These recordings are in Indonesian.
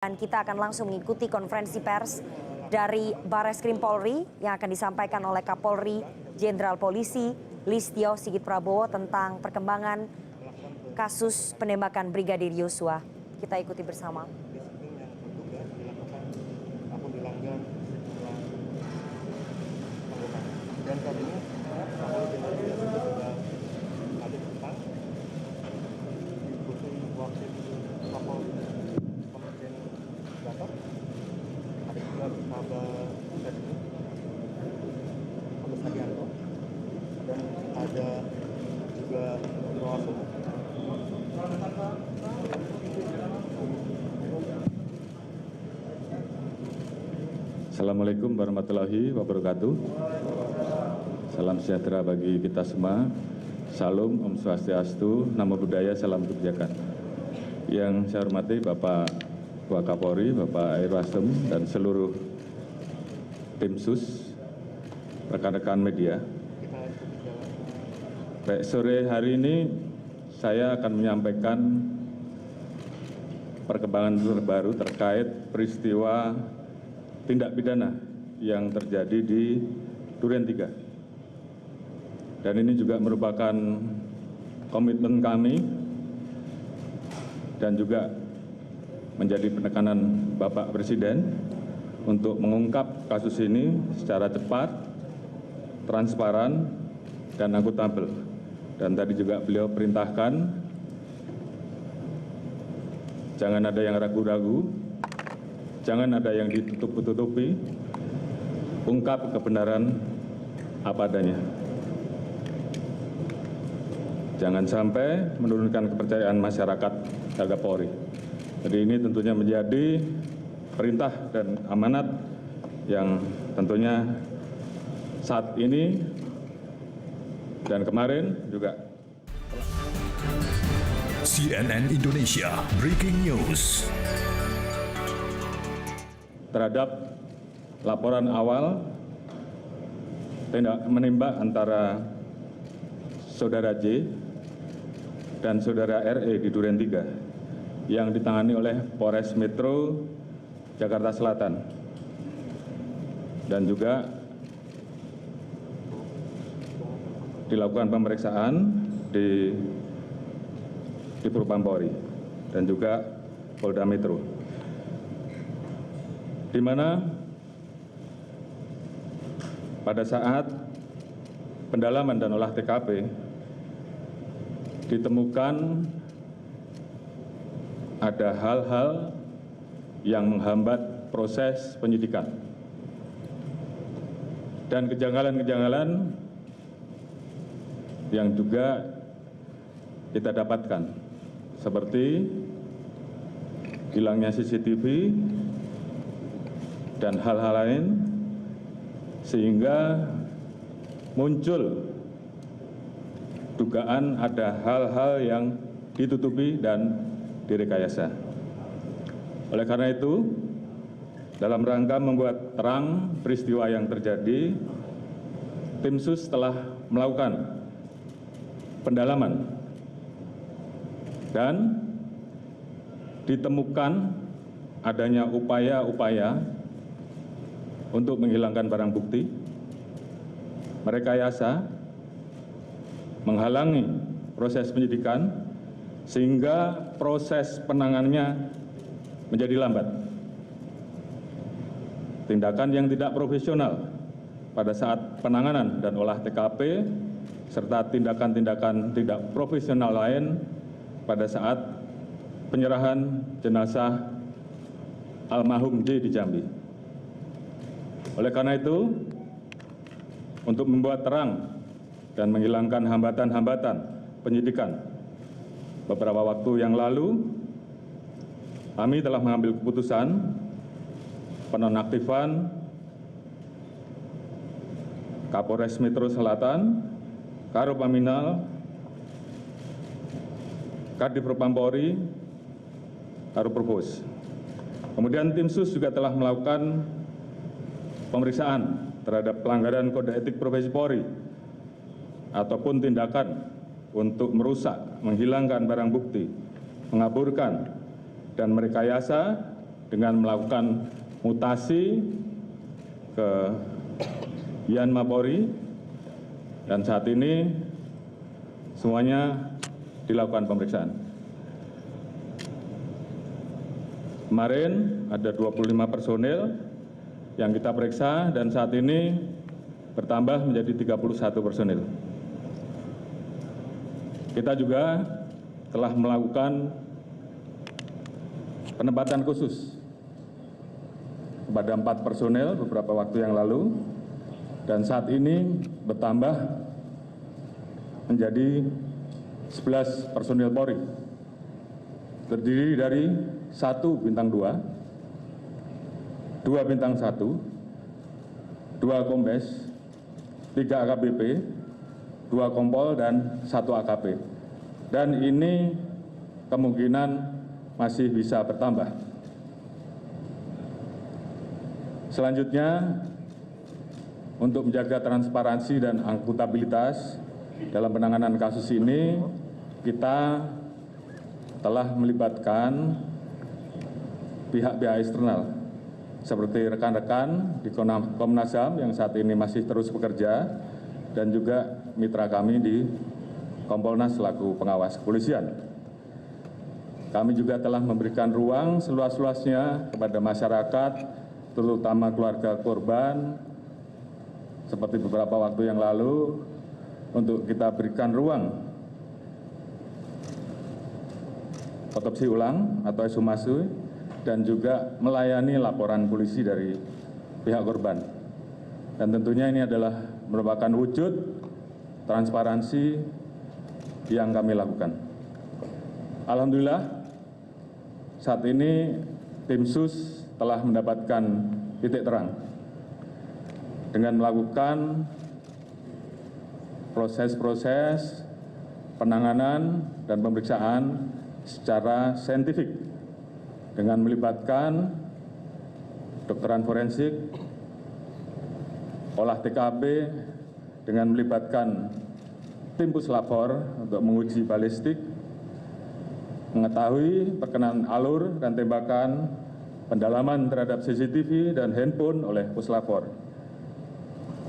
Dan kita akan langsung mengikuti konferensi pers dari Barreskrim Polri yang akan disampaikan oleh Kapolri Jenderal Polisi Listio Sigit Prabowo tentang perkembangan kasus penembakan Brigadir Yosua. Kita ikuti bersama. Dan saat ini ada depan diikuti wakil Kapolri Komjen Gatot, ada juga Kabar Reskrim Agus Hadianto, dan ada juga Bawaslu. Assalamualaikum warahmatullahi wabarakatuh. Salam sejahtera bagi kita semua. Salam, Om Swastiastu, Namo Buddhaya, Salam Kebijakan. Yang saya hormati Bapak Wakapolri, Bapak Irwasem, dan seluruh tim sus, rekan-rekan media. Baik, sore hari ini saya akan menyampaikan perkembangan terbaru terkait peristiwa tindak pidana yang terjadi di Duren 3. Dan ini juga merupakan komitmen kami dan juga menjadi penekanan Bapak Presiden untuk mengungkap kasus ini secara cepat, transparan, dan akuntabel. Dan tadi juga beliau perintahkan jangan ada yang ragu-ragu, jangan ada yang ditutup-tutupi, ungkap kebenaran apa adanya. Jangan sampai menurunkan kepercayaan masyarakat terhadap Polri. Jadi ini tentunya menjadi perintah dan amanat yang tentunya saat ini dan kemarin juga. CNN Indonesia Breaking News. Terhadap laporan awal menembak antara Saudara J dan Saudara RE di Duren 3 yang ditangani oleh Polres Metro Jakarta Selatan dan juga dilakukan pemeriksaan di Propampori dan juga Polda Metro, di mana pada saat pendalaman dan olah TKP ditemukan ada hal-hal yang menghambat proses penyidikan dan kejanggalan-kejanggalan yang juga kita dapatkan seperti hilangnya CCTV dan hal-hal lain, sehingga muncul dugaan ada hal-hal yang ditutupi dan direkayasa. Oleh karena itu, dalam rangka membuat terang peristiwa yang terjadi, tim sus telah melakukan pendalaman dan ditemukan adanya upaya-upaya untuk menghilangkan barang bukti, merekayasa, menghalangi proses penyidikan sehingga proses penanganannya menjadi lambat. Tindakan yang tidak profesional pada saat penanganan dan olah TKP serta tindakan-tindakan tidak profesional lain pada saat penyerahan jenazah almarhum J di Jambi. Oleh karena itu, untuk membuat terang dan menghilangkan hambatan-hambatan penyidikan, beberapa waktu yang lalu kami telah mengambil keputusan penonaktifan Kapolres Metro Selatan, Karopaminal, Kadif Propampori, Karoprovos. Kemudian tim sus juga telah melakukan pemeriksaan terhadap pelanggaran kode etik profesi Polri ataupun tindakan untuk merusak, menghilangkan barang bukti, mengaburkan, dan merekayasa dengan melakukan mutasi ke Yanma Polri, dan saat ini semuanya dilakukan pemeriksaan. Kemarin ada 25 personil yang kita periksa dan saat ini bertambah menjadi 31 personil. Kita juga telah melakukan penempatan khusus kepada 4 personil beberapa waktu yang lalu dan saat ini bertambah menjadi 11 personil Polri, terdiri dari 1 bintang 2, 2 bintang 1, 2 kombes, 3 AKBP, 2 kompol, dan 1 AKP. Dan ini kemungkinan masih bisa bertambah. Selanjutnya, untuk menjaga transparansi dan akuntabilitas dalam penanganan kasus ini, kita telah melibatkan pihak-pihak eksternal seperti rekan-rekan di Komnas HAM yang saat ini masih terus bekerja dan juga mitra kami di Kompolnas selaku pengawas kepolisian. Kami juga telah memberikan ruang seluas-luasnya kepada masyarakat, terutama keluarga korban, seperti beberapa waktu yang lalu, untuk kita berikan ruang otopsi ulang atau ekshumasi dan juga melayani laporan polisi dari pihak korban. Dan tentunya ini adalah merupakan wujud transparansi yang kami lakukan. Alhamdulillah, saat ini tim SUS telah mendapatkan titik terang dengan melakukan proses-proses penanganan dan pemeriksaan secara saintifik dengan melibatkan kedokteran forensik, olah TKP, dengan melibatkan tim puslapor untuk menguji balistik, mengetahui perkenaan alur dan tembakan, pendalaman terhadap CCTV dan handphone oleh puslapor,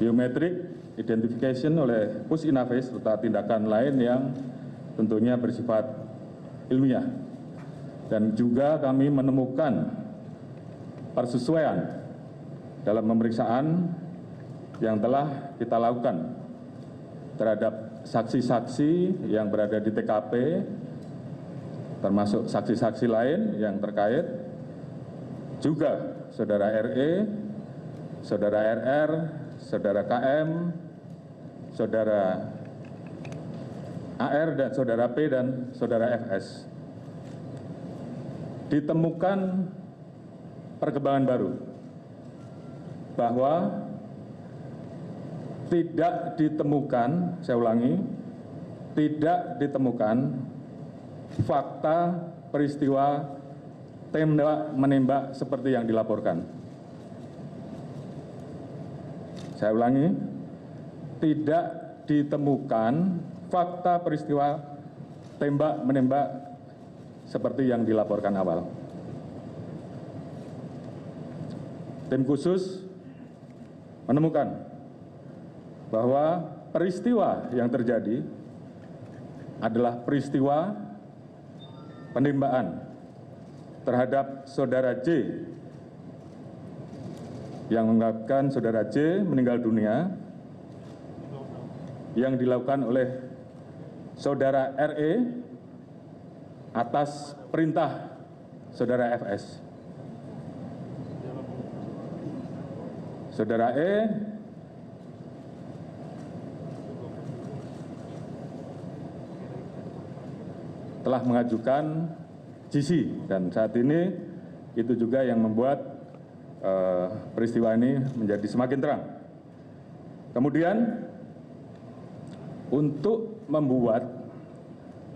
biometrik identification oleh Pusinafis, serta tindakan lain yang tentunya bersifat ilmiah. Dan juga kami menemukan persesuaian dalam pemeriksaan yang telah kita lakukan terhadap saksi-saksi yang berada di TKP, termasuk saksi-saksi lain yang terkait, juga saudara RE, saudara RR, saudara KM, saudara AR, dan saudara P, dan saudara FS. Ditemukan perkembangan baru bahwa tidak ditemukan, saya ulangi, tidak ditemukan fakta peristiwa tembak menembak seperti yang dilaporkan. Saya ulangi, tidak ditemukan fakta peristiwa tembak menembak seperti yang dilaporkan awal. Tim khusus menemukan bahwa peristiwa yang terjadi adalah peristiwa penembakan terhadap saudara J yang mengakibatkan saudara J meninggal dunia, yang dilakukan oleh saudara RE atas perintah saudara FS. Saudara E telah mengajukan GC, dan saat ini itu juga yang membuat peristiwa ini menjadi semakin terang. Kemudian untuk membuat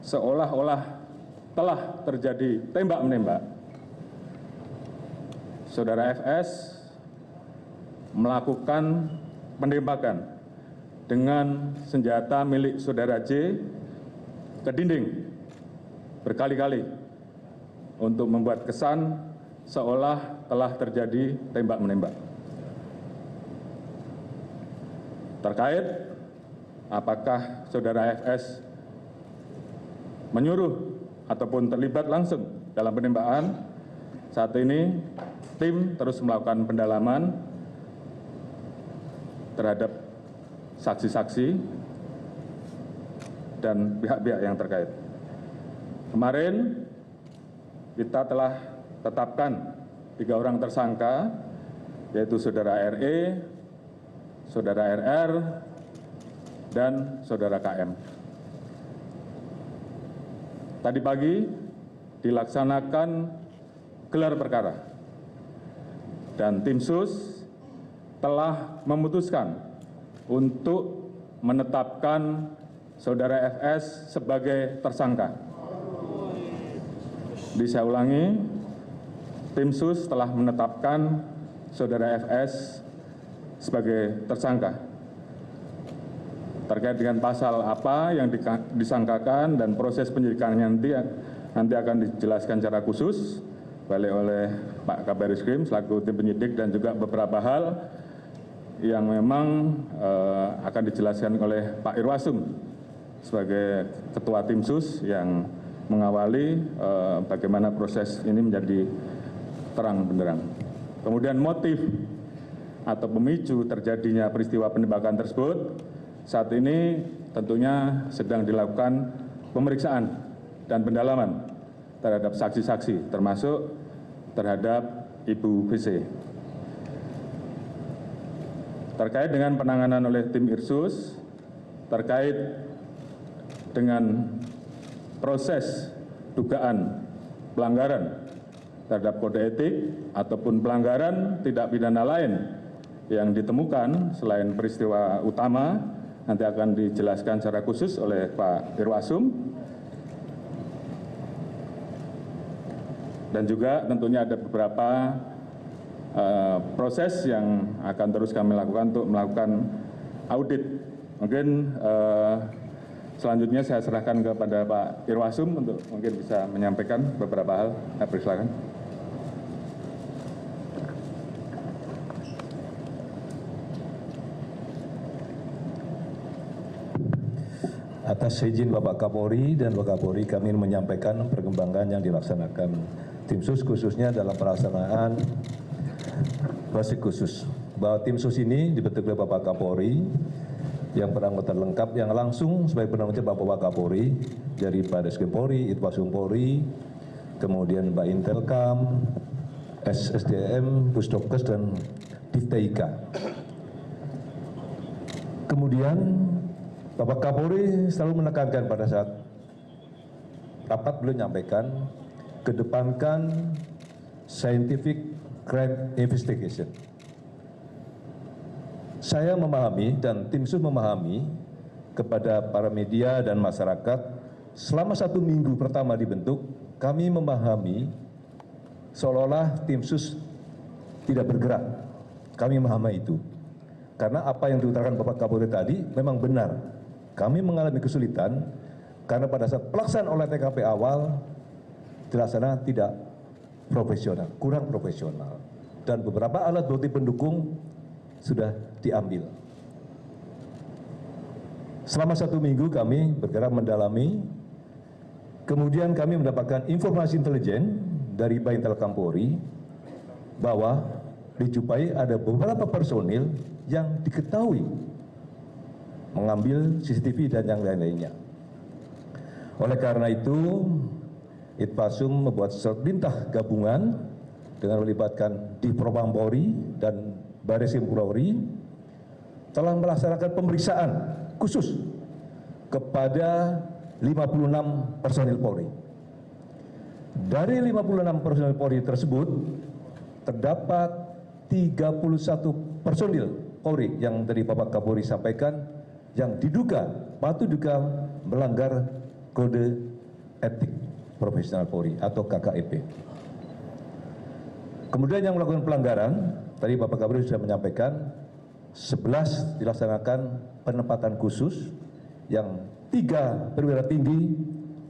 seolah-olah telah terjadi tembak-menembak, saudara FS melakukan penembakan dengan senjata milik saudara J ke dinding berkali-kali untuk membuat kesan seolah telah terjadi tembak-menembak. Terkait apakah saudara FS menyuruh ataupun terlibat langsung dalam penembakan, saat ini tim terus melakukan pendalaman terhadap saksi-saksi dan pihak-pihak yang terkait. Kemarin kita telah tetapkan 3 orang tersangka, yaitu saudara RE, saudara RR, dan saudara KM. Tadi pagi dilaksanakan gelar perkara dan tim sus telah memutuskan untuk menetapkan saudara FS sebagai tersangka. Bisa ulangi, tim sus telah menetapkan saudara FS sebagai tersangka. Terkait dengan pasal apa yang disangkakan dan proses penyidikannya nanti akan dijelaskan secara khusus balik oleh Pak Kabar Eskrim selaku tim penyidik, dan juga beberapa hal yang memang akan dijelaskan oleh Pak Irwasum sebagai ketua tim sus yang mengawali bagaimana proses ini menjadi terang benderang. Kemudian motif atau pemicu terjadinya peristiwa penembakan tersebut saat ini tentunya sedang dilakukan pemeriksaan dan pendalaman terhadap saksi-saksi, termasuk terhadap Ibu VC. Terkait dengan penanganan oleh tim Irsus, terkait dengan proses dugaan pelanggaran terhadap kode etik ataupun pelanggaran tindak pidana lain yang ditemukan selain peristiwa utama, nanti akan dijelaskan secara khusus oleh Pak Irwasum. Dan juga tentunya ada beberapa proses yang akan terus kami lakukan untuk melakukan audit. Mungkin selanjutnya saya serahkan kepada Pak Irwasum untuk mungkin bisa menyampaikan beberapa hal. Silakan. Atas izin Bapak Kapolri dan Bapak Kapolri, kami menyampaikan perkembangan yang dilaksanakan tim sus khususnya dalam pelaksanaan basic khusus. Bahwa tim sus ini dibentuk oleh Bapak Kapolri yang beranggota lengkap yang langsung sebagai penanggung jawab Bapak Kapolri dari Bareskrim Polri, Itwasum Polri, kemudian Mbak Intelkam, SSDM, Pusdokes, dan Divteika. Kemudian Bapak Kapolri selalu menekankan pada saat rapat beliau menyampaikan, kedepankan scientific crime investigation. Saya memahami dan tim sus memahami kepada para media dan masyarakat, selama 1 minggu pertama dibentuk, kami memahami seolah-olah tim sus tidak bergerak. Kami memahami itu. Karena apa yang diutarakan Bapak Kapolri tadi memang benar. Kami mengalami kesulitan karena pada saat pelaksanaan olah TKP awal dilaksanakan tidak profesional, kurang profesional, dan beberapa alat bukti pendukung sudah diambil. Selama 1 minggu kami bergerak mendalami, kemudian kami mendapatkan informasi intelijen dari Baintelkam Polri bahwa dijumpai ada beberapa personil yang diketahui mengambil CCTV dan yang lain-lainnya. Oleh karena itu, Itwasum membuat perintah gabungan dengan melibatkan Divpropam Polri dan Bareskrim Polri telah melaksanakan pemeriksaan khusus kepada 56 personil Polri. Dari 56 personil Polri tersebut terdapat 31 personil Polri yang dari Bapak Kapolri sampaikan yang diduga patut juga melanggar kode etik profesional Polri atau KKEP. Kemudian yang melakukan pelanggaran, tadi Bapak Kapolri sudah menyampaikan 11 dilaksanakan penempatan khusus, yang 3 perwira tinggi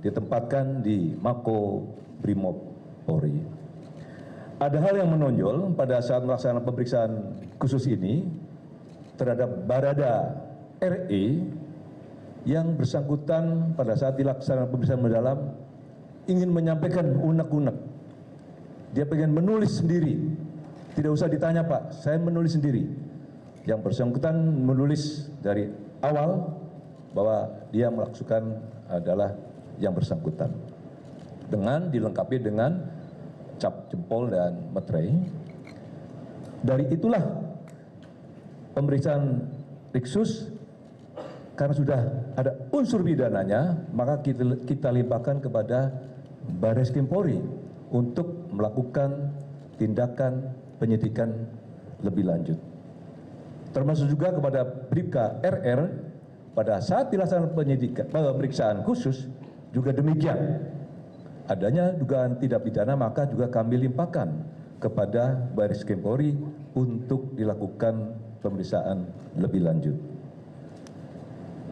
ditempatkan di Mako Brimob Polri. ada hal yang menonjol pada saat melaksanakan pemeriksaan khusus ini terhadap Barada RE yang bersangkutan pada saat dilaksanakan pemeriksaan mendalam ingin menyampaikan unek-unek. Dia pengen menulis sendiri. Tidak usah ditanya, Pak, saya menulis sendiri. Yang bersangkutan menulis dari awal bahwa dia melakukan adalah yang bersangkutan. Dengan dilengkapi dengan cap jempol dan materai. Dari itulah pemeriksaan Riksus, karena sudah ada unsur pidananya, maka kita limpahkan kepada Barreskrim Polri untuk melakukan tindakan penyidikan lebih lanjut. Termasuk juga kepada Bribka RR pada saat dilaksanakan pemeriksaan khusus juga demikian. Adanya dugaan tindak pidana maka juga kami limpahkan kepada Barreskrim Polri untuk dilakukan pemeriksaan lebih lanjut.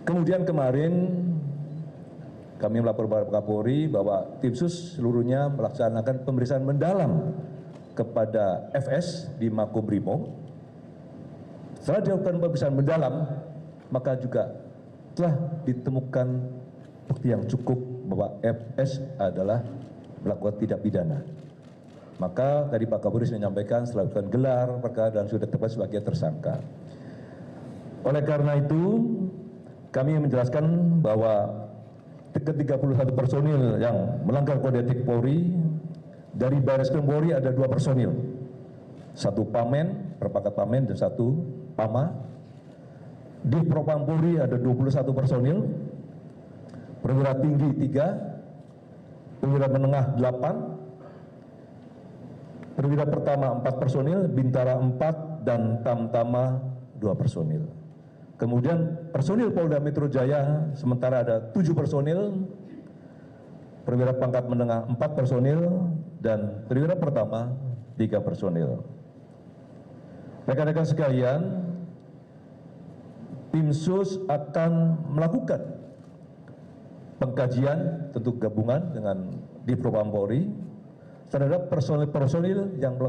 Kemudian kemarin kami melapor kepada Kapolri bahwa tim sus seluruhnya melaksanakan pemeriksaan mendalam kepada FS di Makobrimob. Setelah dilakukan pemeriksaan mendalam, maka juga telah ditemukan bukti yang cukup bahwa FS adalah melakukan tindak pidana. Maka tadi Pak Kapolri menyampaikan setelah dilakukan gelar perkara dan sudah tetapkan sebagai tersangka. Oleh karena itu, kami menjelaskan bahwa ke-31 personil yang melanggar kode etik Polri, dari Barreskrim Polri ada 2 personil. 1 Pamen, perpangkat Pamen, dan 1 Pama. Di Propam Polri ada 21 personil. Perwira tinggi 3, perwira menengah 8, perwira pertama 4 personil, bintara 4, dan tamtama 2 personil. Kemudian personil Polda Metro Jaya sementara ada 7 personil, perwira pangkat menengah 4 personil, dan perwira pertama 3 personil. Rekan-rekan sekalian, tim sus akan melakukan pengkajian tentu gabungan dengan di Propam Polri terhadap personil-personil yang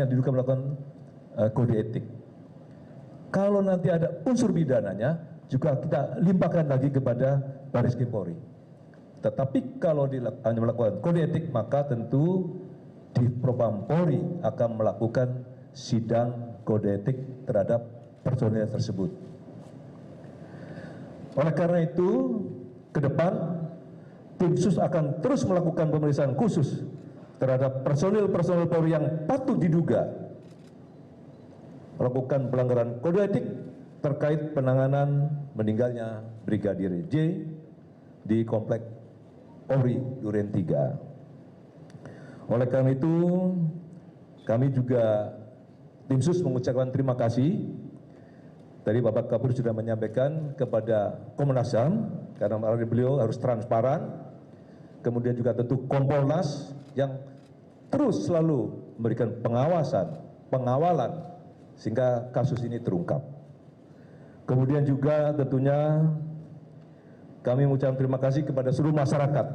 diduga melakukan kode etik. Kalau nanti ada unsur pidananya, juga kita limpahkan lagi kepada Barreskrim Polri. Tetapi kalau hanya melakukan kode etik, maka tentu di Propam Polri akan melakukan sidang kode etik terhadap personil tersebut. Oleh karena itu, ke depan tim sus akan terus melakukan pemeriksaan khusus terhadap personil-personil Polri yang patut diduga melakukan pelanggaran kode etik terkait penanganan meninggalnya Brigadir J di Komplek Polri Duren 3. Oleh karena itu, kami juga tim sus mengucapkan terima kasih. Tadi Bapak Kapolri sudah menyampaikan kepada Komnas HAM, karena beliau harus transparan. Kemudian juga tentu Kompolnas yang terus selalu memberikan pengawalan, sehingga kasus ini terungkap. Kemudian juga tentunya kami mengucapkan terima kasih kepada seluruh masyarakat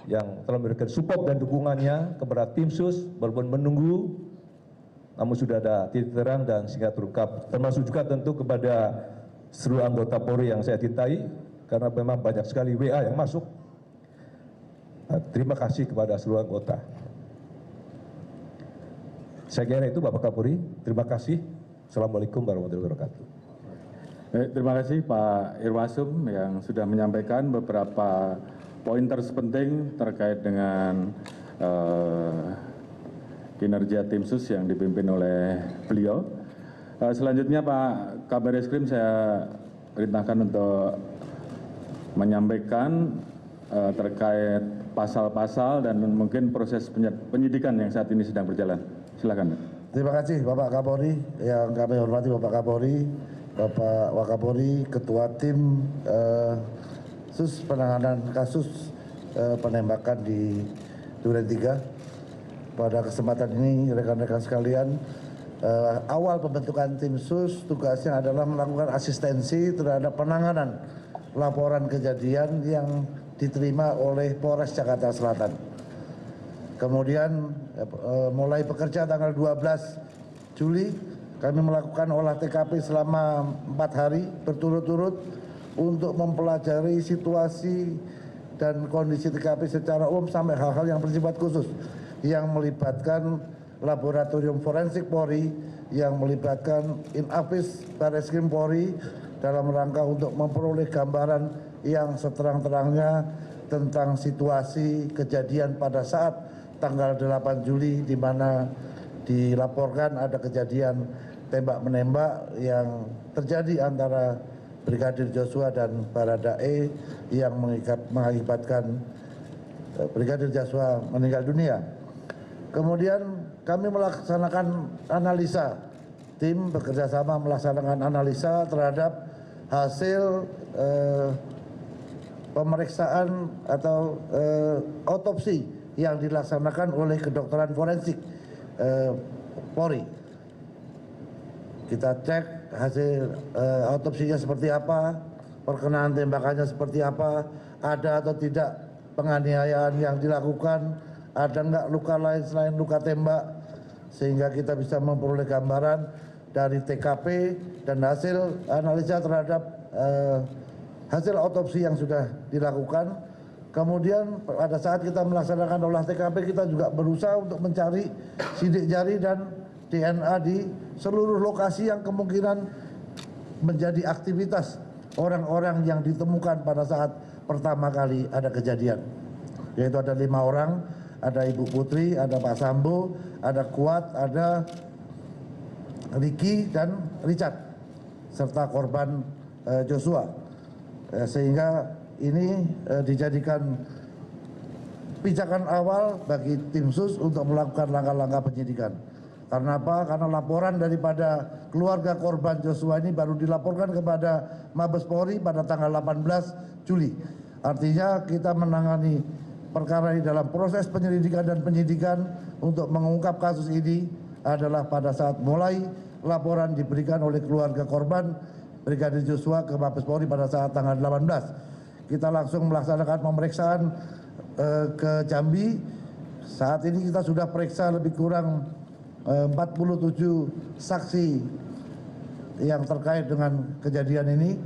yang telah memberikan support dan dukungannya kepada tim sus, walaupun menunggu, namun sudah ada titik terang dan sehingga terungkap. Termasuk juga tentu kepada seluruh anggota Polri yang saya cintai, karena memang banyak sekali WA yang masuk. Terima kasih kepada seluruh anggota. Saya kira itu Bapak Kapolri. Terima kasih. Assalamualaikum warahmatullahi wabarakatuh. Baik, terima kasih Pak Irwasum yang sudah menyampaikan beberapa pointers penting terkait dengan kinerja tim sus yang dipimpin oleh beliau. Selanjutnya Pak Kabar Eskrim saya perintahkan untuk menyampaikan terkait pasal-pasal dan mungkin proses penyidikan yang saat ini sedang berjalan. Silakan. Terima kasih Bapak Kapolri, yang kami hormati Bapak Kapolri, Bapak Wakapolri, Ketua Tim Sus Penanganan Kasus Penembakan di Duren 3. Pada kesempatan ini rekan-rekan sekalian, awal pembentukan tim sus tugasnya adalah melakukan asistensi terhadap penanganan laporan kejadian yang diterima oleh Polres Jakarta Selatan. Kemudian mulai bekerja tanggal 12 Juli kami melakukan olah TKP selama 4 hari berturut-turut untuk mempelajari situasi dan kondisi TKP secara umum sampai hal-hal yang bersifat khusus yang melibatkan laboratorium forensik Polri, yang melibatkan Inafis Barreskrim Polri dalam rangka untuk memperoleh gambaran yang seterang-terangnya tentang situasi kejadian pada saat tanggal 8 Juli di mana dilaporkan ada kejadian tembak-menembak yang terjadi antara Brigadir Joshua dan Baradae yang mengakibatkan Brigadir Joshua meninggal dunia. Kemudian kami melaksanakan analisa, tim bekerjasama melaksanakan analisa terhadap hasil pemeriksaan atau otopsi yang dilaksanakan oleh kedokteran forensik Polri. Kita cek hasil otopsinya seperti apa, perkenaan tembakannya seperti apa, ada atau tidak penganiayaan yang dilakukan, ada enggak luka lain selain luka tembak, sehingga kita bisa memperoleh gambaran dari TKP dan hasil analisa terhadap hasil otopsi yang sudah dilakukan. Kemudian pada saat kita melaksanakan olah TKP, kita juga berusaha untuk mencari sidik jari dan DNA di seluruh lokasi yang kemungkinan menjadi aktivitas orang-orang yang ditemukan pada saat pertama kali ada kejadian. Yaitu ada 5 orang, ada Ibu Putri, ada Pak Sambo, ada Kuat, ada Ricky dan Richard, serta korban Joshua. Sehingga ini dijadikan pijakan awal bagi tim sus untuk melakukan langkah-langkah penyidikan. Karena apa? Karena laporan daripada keluarga korban Joshua ini baru dilaporkan kepada Mabes Polri pada tanggal 18 Juli. Artinya kita menangani perkara ini dalam proses penyelidikan dan penyidikan untuk mengungkap kasus ini adalah pada saat mulai laporan diberikan oleh keluarga korban Brigadir Joshua ke Mabes Polri pada saat tanggal 18. Kita langsung melaksanakan pemeriksaan ke Jambi. Saat ini kita sudah periksa lebih kurang 47 saksi yang terkait dengan kejadian ini.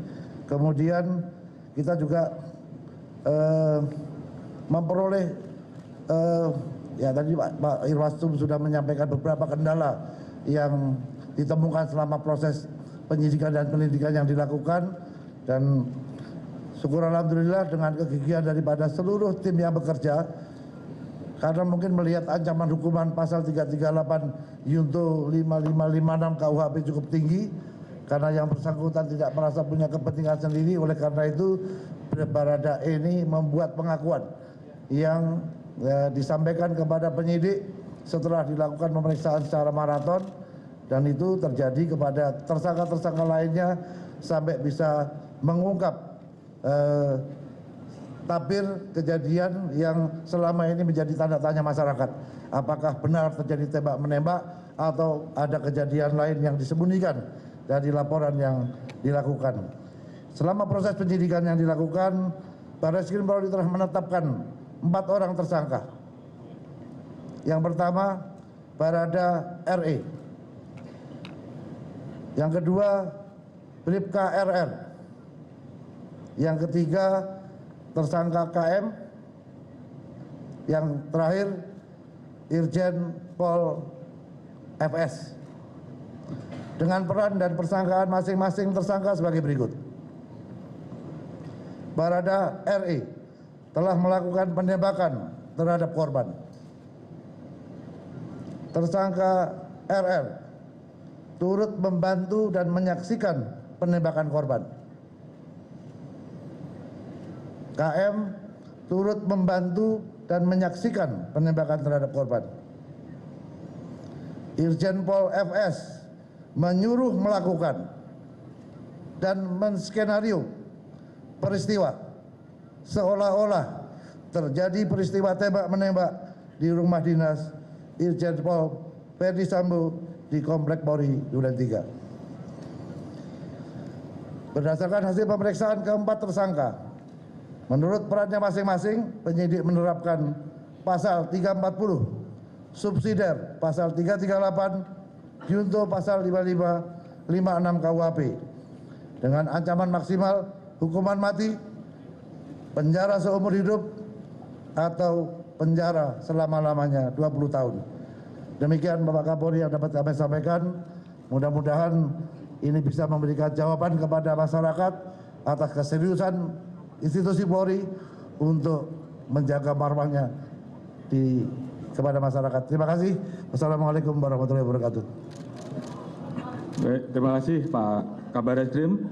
Kemudian kita juga memperoleh ya tadi Pak Irwasum sudah menyampaikan beberapa kendala yang ditemukan selama proses penyidikan dan penyelidikan yang dilakukan, dan syukur alhamdulillah dengan kegigihan daripada seluruh tim yang bekerja, karena mungkin melihat ancaman hukuman pasal 338 Yunto 5556 KUHP cukup tinggi, karena yang bersangkutan tidak merasa punya kepentingan sendiri. Oleh karena itu Baradae ini membuat pengakuan yang disampaikan kepada penyidik setelah dilakukan pemeriksaan secara maraton, dan itu terjadi kepada tersangka-tersangka lainnya sampai bisa mengungkap tabir kejadian yang selama ini menjadi tanda tanya masyarakat. Apakah benar terjadi tembak-menembak atau ada kejadian lain yang disembunyikan dari laporan yang dilakukan. Selama proses penyidikan yang dilakukan, Barreskrim Polri telah menetapkan 4 orang tersangka. Yang pertama, Barada RE. Yang kedua, Bribka RR. Yang ketiga, tersangka KM. Yang terakhir, Irjen Pol FS. Dengan peran dan persangkaan masing-masing tersangka sebagai berikut. Barada RE telah melakukan penembakan terhadap korban. Tersangka RR turut membantu dan menyaksikan penembakan korban. KM turut membantu dan menyaksikan penembakan terhadap korban. Irjen Pol FS menyuruh melakukan dan menskenario peristiwa seolah-olah terjadi peristiwa tembak-menembak di rumah dinas Irjen Pol Ferdi Sambo di Komplek Polri Duren 3. Berdasarkan hasil pemeriksaan keempat tersangka, menurut perannya masing-masing, penyidik menerapkan pasal 340, subsidiar pasal 338, junto pasal 55, 56 KUHP dengan ancaman maksimal hukuman mati, penjara seumur hidup, atau penjara selama-lamanya 20 tahun. Demikian Bapak Kapolri yang dapat kami sampaikan. Mudah-mudahan ini bisa memberikan jawaban kepada masyarakat atas keseriusan institusi Polri untuk menjaga marwahnya kepada masyarakat. Terima kasih. Wassalamualaikum warahmatullahi wabarakatuh. Baik, terima kasih Pak Kabar Eskrim.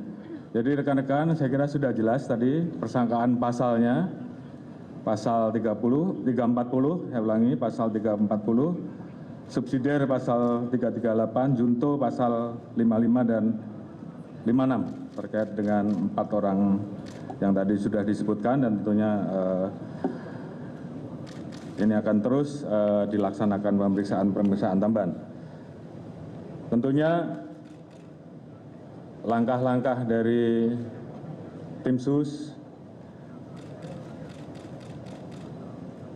Jadi rekan-rekan, saya kira sudah jelas tadi persangkaan pasalnya. Pasal 340, saya ulangi, pasal 340, subsidiar pasal 338, junto pasal 55 dan 56 terkait dengan 4 orang yang tadi sudah disebutkan, dan tentunya ini akan terus dilaksanakan pemeriksaan tambahan. Tentunya langkah-langkah dari tim sus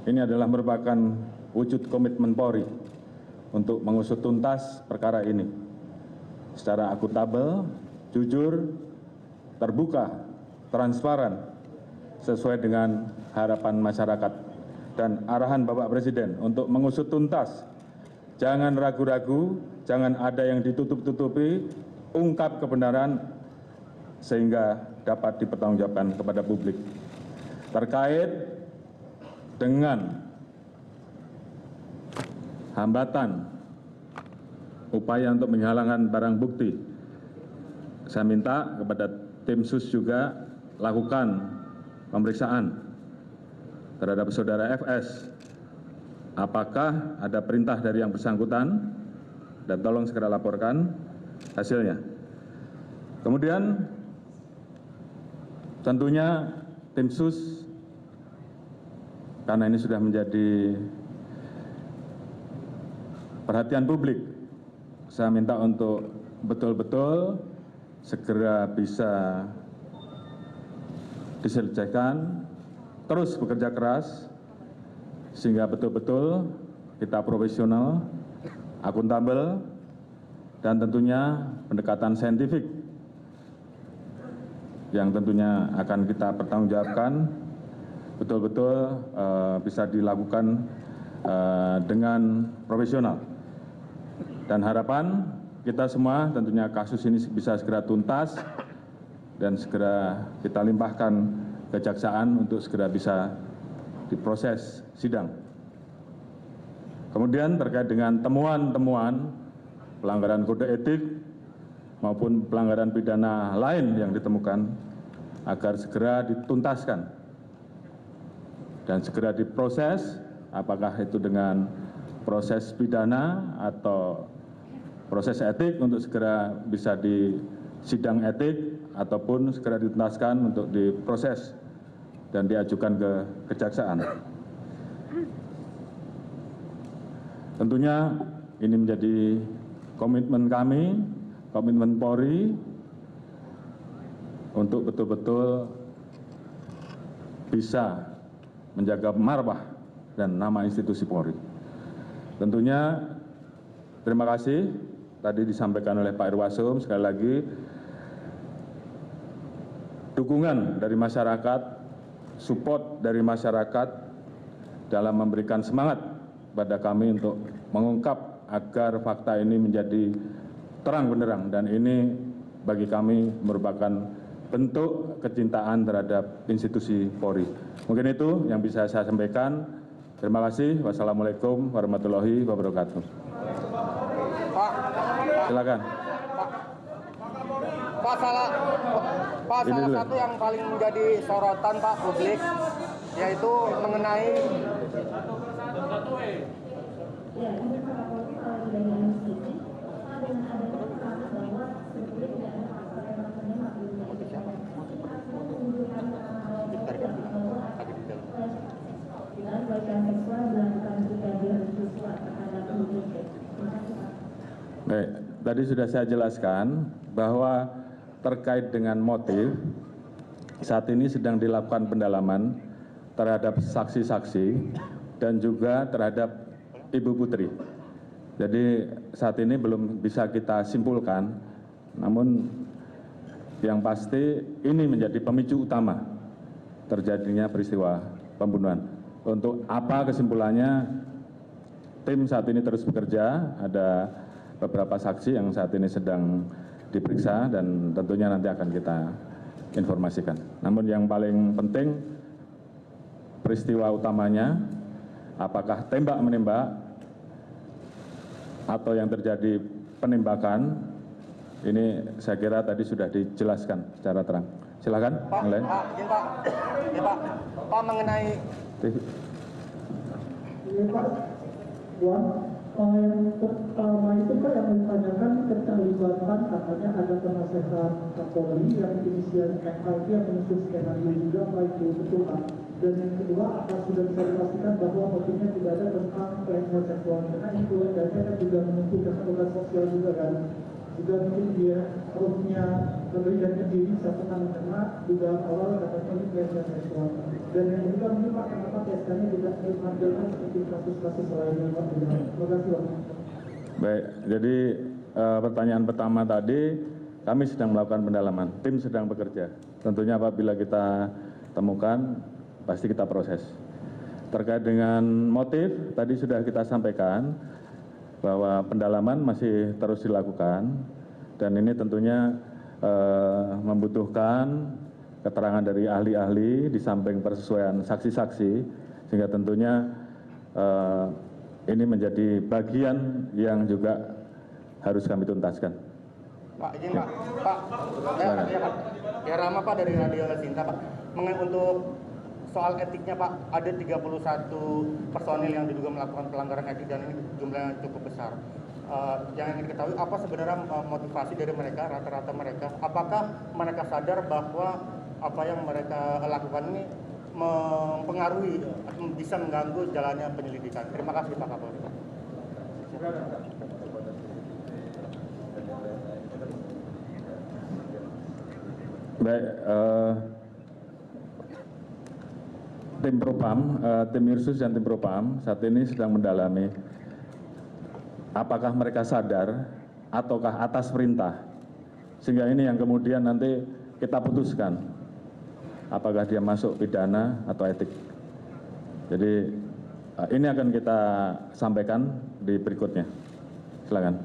ini adalah merupakan wujud komitmen Polri untuk mengusut tuntas perkara ini secara akuntabel, jujur, terbuka, transparan, sesuai dengan harapan masyarakat dan arahan Bapak Presiden untuk mengusut tuntas. Jangan ragu-ragu, jangan ada yang ditutup-tutupi, ungkap kebenaran sehingga dapat dipertanggungjawabkan kepada publik. Terkait dengan hambatan upaya untuk menghilangkan barang bukti, saya minta kepada tim sus juga lakukan pemeriksaan terhadap saudara FS. Apakah ada perintah dari yang bersangkutan, dan tolong segera laporkan hasilnya. Kemudian tentunya tim sus, karena ini sudah menjadi perhatian publik, saya minta untuk betul-betul segera bisa diselesaikan, terus bekerja keras, sehingga betul-betul kita profesional, akuntabel, dan tentunya pendekatan saintifik yang tentunya akan kita pertanggungjawabkan betul-betul bisa dilakukan dengan profesional. Dan harapan kita semua tentunya kasus ini bisa segera tuntas dan segera kita limpahkan kejaksaan untuk segera bisa diproses sidang. Kemudian terkait dengan temuan-temuan pelanggaran kode etik maupun pelanggaran pidana lain yang ditemukan, agar segera dituntaskan dan segera diproses, apakah itu dengan proses pidana atau proses etik untuk segera bisa di sidang etik, ataupun segera dituntaskan untuk diproses dan diajukan ke kejaksaan. Tentunya ini menjadi komitmen kami, komitmen Polri untuk betul-betul bisa menjaga marwah dan nama institusi Polri. Tentunya terima kasih tadi disampaikan oleh Pak Irwasum, sekali lagi dukungan dari masyarakat, support dari masyarakat dalam memberikan semangat pada kami untuk mengungkap agar fakta ini menjadi terang benderang, dan ini bagi kami merupakan bentuk kecintaan terhadap institusi Polri. Mungkin itu yang bisa saya sampaikan. Terima kasih. Wassalamualaikum warahmatullahi wabarakatuh. Silakan. Pak, salah satu yang paling menjadi sorotan Pak publik, yaitu mengenai Baik, tadi sudah saya jelaskan bahwa terkait dengan motif, saat ini sedang dilakukan pendalaman terhadap saksi-saksi dan juga terhadap Ibu Putri. Jadi saat ini belum bisa kita simpulkan, namun yang pasti ini menjadi pemicu utama terjadinya peristiwa pembunuhan. Untuk apa kesimpulannya, tim saat ini terus bekerja, ada beberapa saksi yang saat ini sedang diperiksa dan tentunya nanti akan kita informasikan. Namun yang paling penting peristiwa utamanya apakah tembak-menembak atau yang terjadi penembakan, ini saya kira tadi sudah dijelaskan secara terang. Silakan. Pak, yang lain. Pak mengenai yang pertama itu kan yang ditanyakan keterlibatan katanya ada penasehat Kapolri yang inisial FIP yang menyusun skenario juga baik itu betul Pak. Dan yang kedua, apa sudah bisa dipastikan bahwa motifnya tidak ada tentang pelecehan seksual karena influencernya kan juga menuntut keseluruhan sosial juga kan. Juga mungkin dia harusnya memberikannya diri satukan karena juga awal katanya ini pelecehan seksual. Dan yang kedua mungkin Pak, kenapa TSK-nya tidak dipanggilkan seperti kasus-kasus lainnya Pak? Terima kasih Pak. Baik, jadi pertanyaan pertama tadi, kami sedang melakukan pendalaman, tim sedang bekerja. Tentunya apabila kita temukan, pasti kita proses. Terkait dengan motif, tadi sudah kita sampaikan bahwa pendalaman masih terus dilakukan, dan ini tentunya membutuhkan keterangan dari ahli-ahli di samping persesuaian saksi-saksi, sehingga tentunya ini menjadi bagian yang juga harus kami tuntaskan. Pak, izin Pak, ya Rama Pak dari Radio Sinta Pak, untuk soal etiknya Pak, ada 31 personil yang diduga melakukan pelanggaran etik dan ini jumlahnya cukup besar. Yang ingin diketahui apa sebenarnya motivasi dari mereka, rata-rata mereka, apakah mereka sadar bahwa apa yang mereka lakukan ini mempengaruhi, bisa mengganggu jalannya penyelidikan. Terima kasih Pak Kapolri. Baik, tim Propam, tim Irsus dan tim Propam saat ini sedang mendalami apakah mereka sadar ataukah atas perintah, sehingga ini yang kemudian nanti kita putuskan apakah dia masuk pidana atau etik. Jadi ini akan kita sampaikan di berikutnya. Silakan.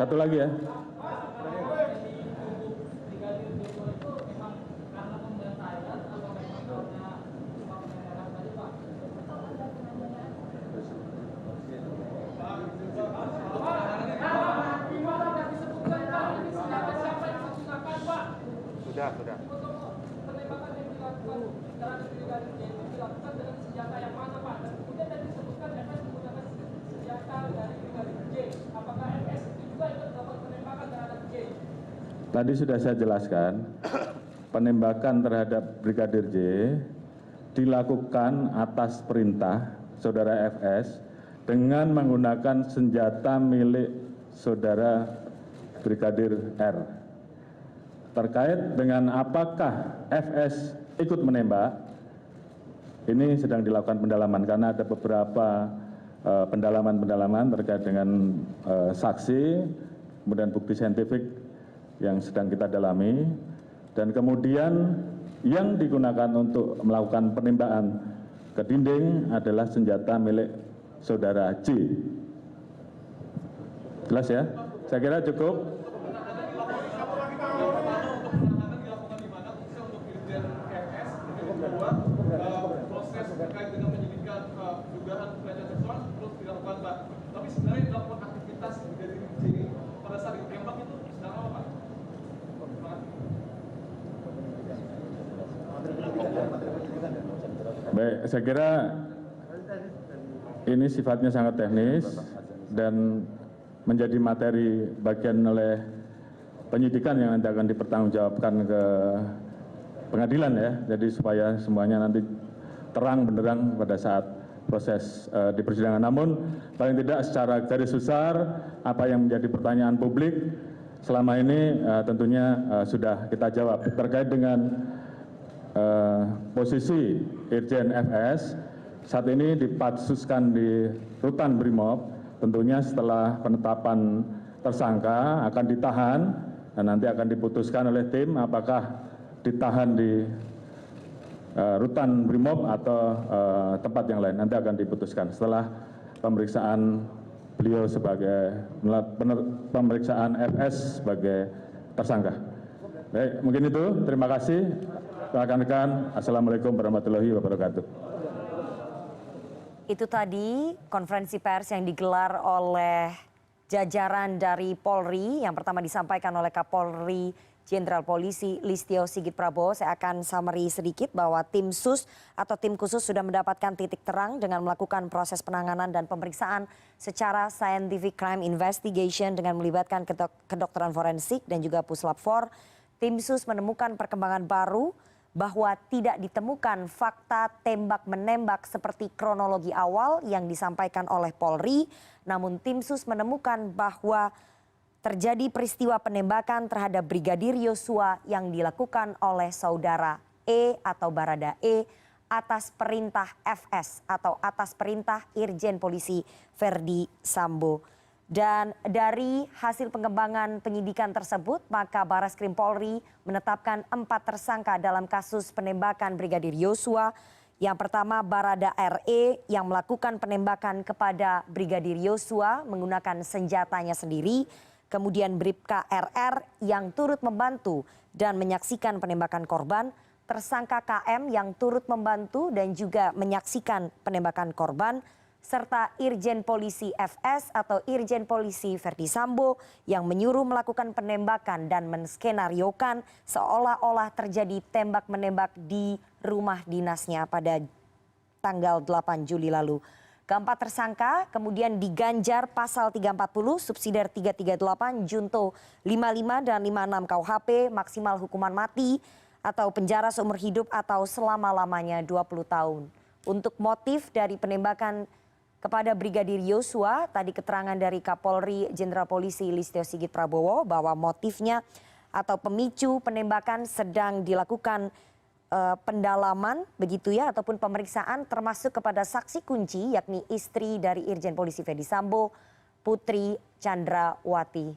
Satu lagi ya. Sudah. Penembakan yang dilakukan terhadap brigadir J itu dilakukan dengan senjata yang mana Pak? Dan kemudian tadi disebutkan FS menggunakan senjata dari brigadir J. Apakah FS itu juga ikut melakukan penembakan terhadap J? Tadi sudah saya jelaskan, penembakan terhadap brigadir J dilakukan atas perintah saudara FS dengan menggunakan senjata milik saudara brigadir R. Terkait dengan apakah FS ikut menembak, ini sedang dilakukan pendalaman karena ada beberapa pendalaman terkait dengan saksi, kemudian bukti saintifik yang sedang kita dalami, dan kemudian yang digunakan untuk melakukan penembakan ke dinding adalah senjata milik saudara J. Jelas ya? Saya kira cukup. Proses terkait dengan penyidikan dugaan pelecehan seksual terus dilakukan Pak. Tapi sebenarnya dilakukan aktivitas dari J pada saat ditembak itu sedang apa Pak? Baik, saya kira ini sifatnya sangat teknis dan menjadi materi bagian oleh penyidikan yang nanti akan dipertanggungjawabkan ke pengadilan ya. Jadi supaya semuanya nanti terang benderang pada saat proses di persidangan. Namun paling tidak secara garis besar apa yang menjadi pertanyaan publik selama ini tentunya sudah kita jawab terkait dengan posisi Irjen FS saat ini dipatsuskan di Rutan Brimob. Tentunya setelah penetapan tersangka akan ditahan dan nanti akan diputuskan oleh tim apakah ditahan di Rutan Brimob atau tempat yang lain. Nanti akan diputuskan setelah pemeriksaan beliau sebagai pemeriksaan FS sebagai tersangka. Baik, mungkin itu. Terima kasih. Rekan-rekan, Assalamualaikum warahmatullahi wabarakatuh. Itu tadi konferensi pers yang digelar oleh jajaran dari Polri. Yang pertama disampaikan oleh Kapolri Jenderal Polisi Listio Sigit Prabowo. Saya akan summary sedikit bahwa tim sus atau tim khusus sudah mendapatkan titik terang dengan melakukan proses penanganan dan pemeriksaan secara scientific crime investigation dengan melibatkan kedokteran forensik dan juga Puslap 4. Tim sus menemukan perkembangan baru bahwa tidak ditemukan fakta tembak-menembak seperti kronologi awal yang disampaikan oleh Polri. Namun tim sus menemukan bahwa terjadi peristiwa penembakan terhadap Brigadir Yosua yang dilakukan oleh saudara E atau Barada E atas perintah FS atau atas perintah Irjen Polisi Verdi Sambo. Dan dari hasil pengembangan penyidikan tersebut, maka Barreskrim Polri menetapkan 4 tersangka dalam kasus penembakan Brigadir Yosua. Yang pertama Barada RE yang melakukan penembakan kepada Brigadir Yosua menggunakan senjatanya sendiri. Kemudian Bribka RR yang turut membantu dan menyaksikan penembakan korban. Tersangka KM yang turut membantu dan juga menyaksikan penembakan korban. Serta Irjen Polisi FS atau Irjen Polisi Verdi Sambo yang menyuruh melakukan penembakan dan menskenariokan seolah-olah terjadi tembak-menembak di rumah dinasnya pada tanggal 8 Juli lalu. Keempat tersangka kemudian diganjar pasal 340, subsidiar 338, junto 55 dan 56 KUHP, maksimal hukuman mati atau penjara seumur hidup atau selama-lamanya 20 tahun. Untuk motif dari penembakan kepada Brigadir Yosua, tadi keterangan dari Kapolri Jenderal Polisi Listio Sigit Prabowo bahwa motifnya atau pemicu penembakan sedang dilakukan pendalaman begitu ya ataupun pemeriksaan termasuk kepada saksi kunci yakni istri dari Irjen Polisi Verdi Sambo, Putri Chandrawati.